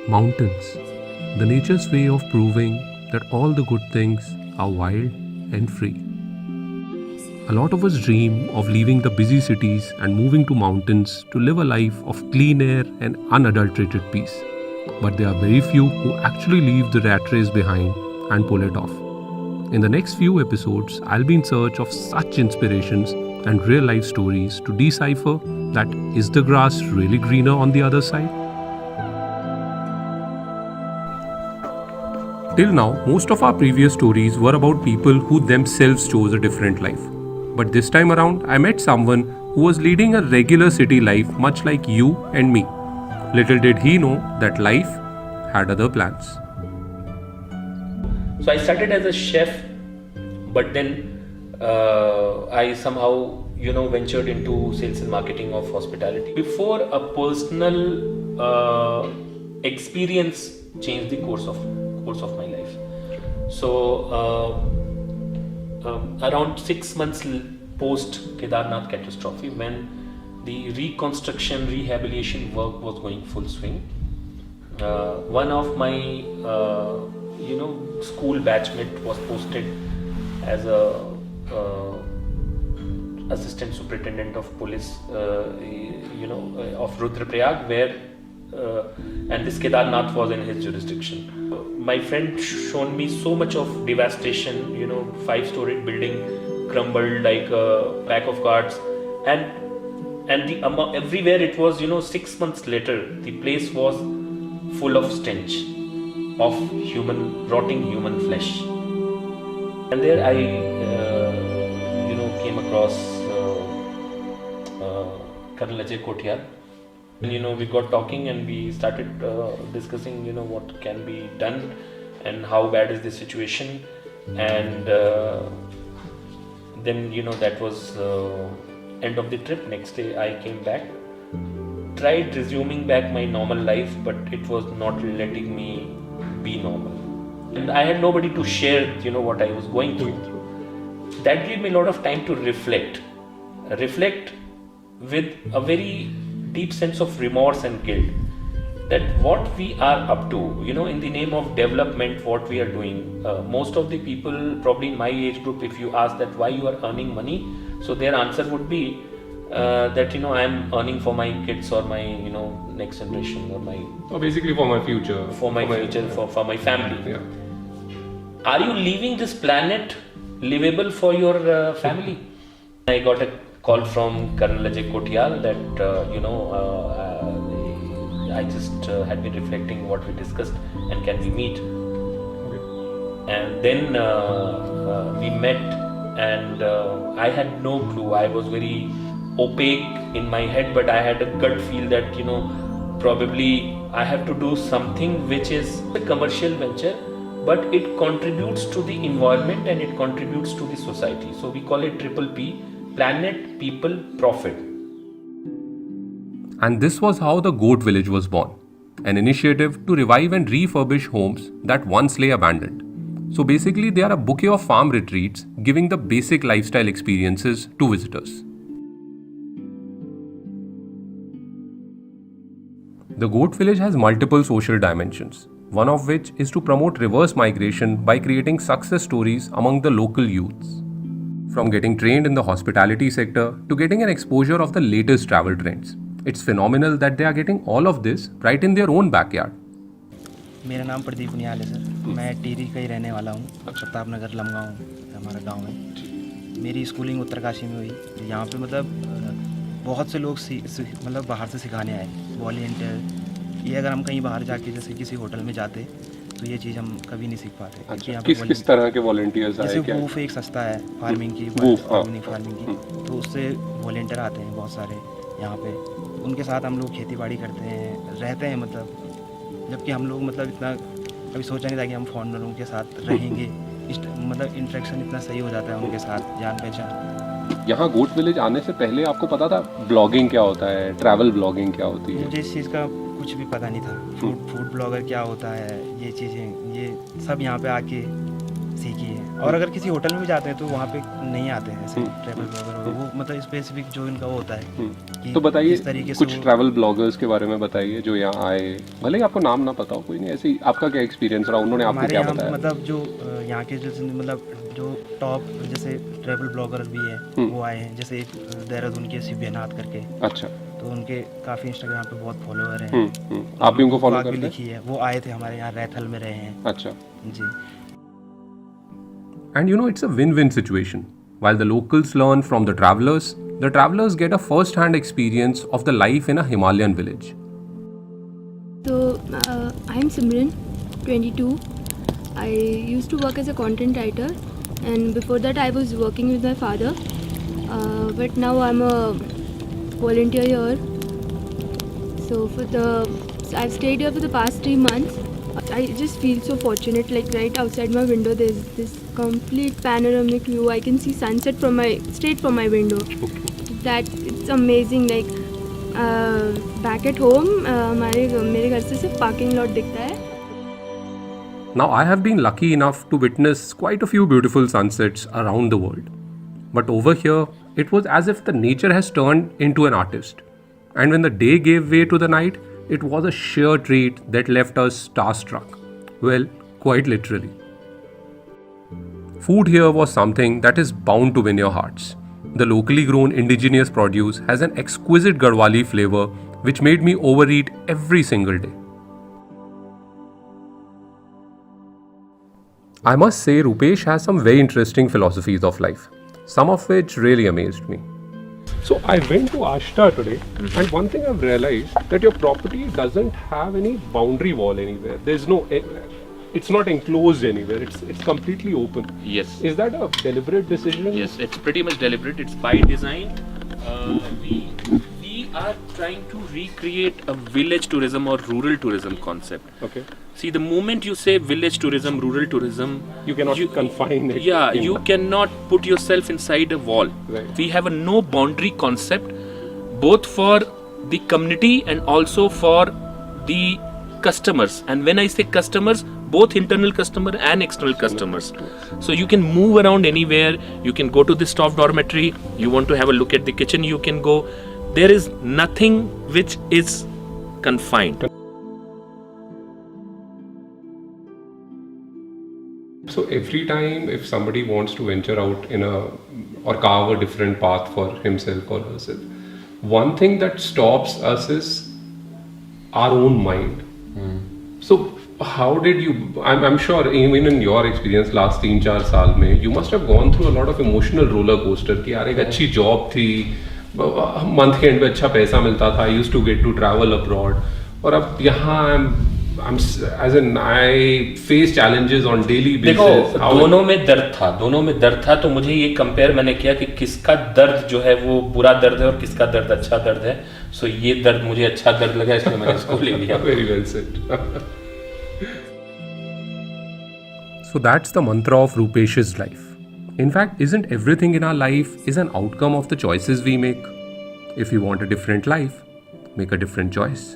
Mountains, the nature's way of proving that all the good things are wild and free. A lot of us dream of leaving the busy cities and moving to mountains to live a life of clean air and unadulterated peace. But there are very few who actually leave the rat race behind and pull it off. In the next few episodes, I'll be in search of such inspirations and real life stories to decipher that is the grass really greener on the other side? Till now, most of our previous stories were about people who themselves chose a different life. But this time around, I met someone who was leading a regular city life much like you and me. Little did he know that life had other plans. So I started as a chef, but then I somehow, ventured into sales and marketing of hospitality. Before a personal experience changed the course of my life. So around 6 months post Kedarnath catastrophe, when the reconstruction rehabilitation work was going full swing, one of my school batchmate was posted as a assistant superintendent of police of Rudraprayag, where and this Kedarnath was in his jurisdiction. My friend shown me so much of devastation, 5-storied building crumbled like a pack of cards, and the everywhere it was, 6 months later, the place was full of stench of rotting human flesh. And there I came across Colonel Ajay Kotiar. We got talking and we started discussing, what can be done and how bad is the situation. And then, that was end of the trip. Next day I came back, tried resuming back my normal life, but it was not letting me be normal. And I had nobody to share, what I was going through. That gave me a lot of time to reflect with a very deep sense of remorse and guilt, that what we are up to, in the name of development, what we are doing. Most of the people probably in my age group, if you ask that why you are earning money, so their answer would be that I am earning for my kids or my next generation or basically for my future, for my family. Yeah. Are you leaving this planet livable for your family? I got a call from Colonel Ajay Kotiar that I just had been reflecting what we discussed and can we meet. Okay. And then we met, and I had no clue. I was very opaque in my head, but I had a gut feel that probably I have to do something which is a commercial venture, but it contributes to the environment and it contributes to the society. So we call it Triple P: Planet, People, Profit. And this was how the Goat Village was born, an initiative to revive and refurbish homes that once lay abandoned. So basically, they are a bouquet of farm retreats giving the basic lifestyle experiences to visitors. The Goat Village has multiple social dimensions, one of which is to promote reverse migration by creating success stories among the local youths. From getting trained in the hospitality sector to getting an exposure of the latest travel trends. It's phenomenal that they are getting all of this right in their own backyard. मेरा नाम प्रदीप निहाल है sir, मैं टिहरी का ही रहने वाला हूँ। प्रताप नगर लमगांव हमारा गांव है। मेरी स्कूलिंग उत्तरकाशी में हुई। यहाँ पे मतलब बहुत से लोग मतलब बाहर से सिखाने आए, वॉलंटियर। ये अगर हम कहीं बाहर जाके जैसे किसी होटल में जाते तो ये चीज़ हम कभी नहीं सीख पाते। अच्छा, किस तरह के वॉलंटियर्स आए? जैसे वूफ एक संस्था है फार्मिंग की, ऑर्गेनिक फार्मिंग की, तो उससे वॉलंटियर आते हैं बहुत सारे यहाँ पे। उनके साथ हम लोग खेती बाड़ी करते हैं, रहते हैं, मतलब जबकि हम लोग मतलब इतना कभी सोचा नहीं था कि हम फॉरेनरों के साथ रहेंगे। मतलब इंटरेक्शन इतना सही हो जाता है उनके साथ, जान पहचान। यहाँ गोट विलेज आने से पहले आपको पता था ब्लॉगिंग क्या होता है, ट्रैवल ब्लॉगिंग क्या होती है? मुझे इस चीज़ का कुछ भी पता नहीं था। फूड ब्लॉगर क्या होता है, ये चीज़ें ये सब यहाँ पे आके सीखी है। और अगर किसी होटल में भी जाते हैं तो वहाँ पे नहीं आते हैं ऐसे ट्रैवल ब्लॉगर, वो मतलब स्पेसिफिक जो इनका वो होता है कि तो बताइए किस तरीके से कुछ वो- ट्रैवल ब्लॉगर्स के बारे में बताइए जो यहाँ आए, भले ही आपको नाम ना पता हो, कोई नहीं, ऐसे ही आपका क्या एक्सपीरियंस रहा, उन्होंने आपको हमारे क्या यहाँ बताया? मतलब जो यहाँ के जैसे मतलब जो टॉप जैसे ट्रैवल ब्लॉगर भी है वो आए हैं, जैसे एक देहरादून के शिव्यनाथ करके, अच्छा। तो उनके काफ़ी इंस्टाग्राम पे बहुत फॉलोअर हैं। आप भी उनको फॉलो ब्लॉग भी करते हैं? लिखी है, वो आए थे हमारे यहाँ रैथल में रहे हैं अच्छा। जी। And you know, it's a win-win situation. While the locals learn from the travelers get a first-hand experience of the life in a Himalayan village. So, I'm Simran, 22. I used to work as a content writer, and before that, I was working with my father. But now I'm a volunteer here. So, I've stayed here for the past 3 months. I just feel so fortunate. Like right outside my window, there's this complete panoramic view. I can see sunset straight from my window. That it's amazing. Like back at home, मेरे घर से सिर्फ parking lot दिखता है. Now, I have been lucky enough to witness quite a few beautiful sunsets around the world. But over here, it was as if the nature has turned into an artist. And when the day gave way to the night, it was a sheer treat that left us starstruck. Well, quite literally. Food here was something that is bound to win your hearts. The locally grown indigenous produce has an exquisite Garhwali flavor which made me overeat every single day. I must say, Rupesh has some very interesting philosophies of life, some of which really amazed me. So I went to Ashta today, and one thing I've realized that your property doesn't have any boundary wall anywhere. There's no, it's not enclosed anywhere. It's completely open. Yes. Is that a deliberate decision? Yes, it's pretty much deliberate. It's by design. We are trying to recreate a village tourism or rural tourism concept. Okay. See, the moment you say village tourism, rural tourism, You cannot confine it. yeah, in- you cannot put yourself inside a wall. Right. We have a no boundary concept, both for the community and also for the customers. And when I say customers, both internal customer and external customers. So you can move around anywhere. You can go to the staff dormitory. You want to have a look at the kitchen, you can go. There is nothing which is confined. So every time if somebody wants to venture out or carve a different path for himself or herself, one thing that stops us is our own mind. So how did you, I'm sure even in your experience last 3-4 साल में, you must have gone through a lot of emotional roller coaster कि यार एक अच्छी job थी, month के end में अच्छा पैसा मिलता था, I used to get to travel abroad, और अब यहाँ I face challenges on daily basis. देखो, दोनों में दर्द था, तो मुझे ये कंपेयर मैंने किया कि किसका दर्द जो है वो बुरा दर्द है और किसका दर्द अच्छा दर्द है. सो ये दर्द मुझे अच्छा दर्द लगा, इसलिए मैंने इसको ले लिया. Very well said. So that's the mantra of Rupesh's life. In fact, isn't everything in our life is an outcome of the choices we make? If you want a different life, make a different choice.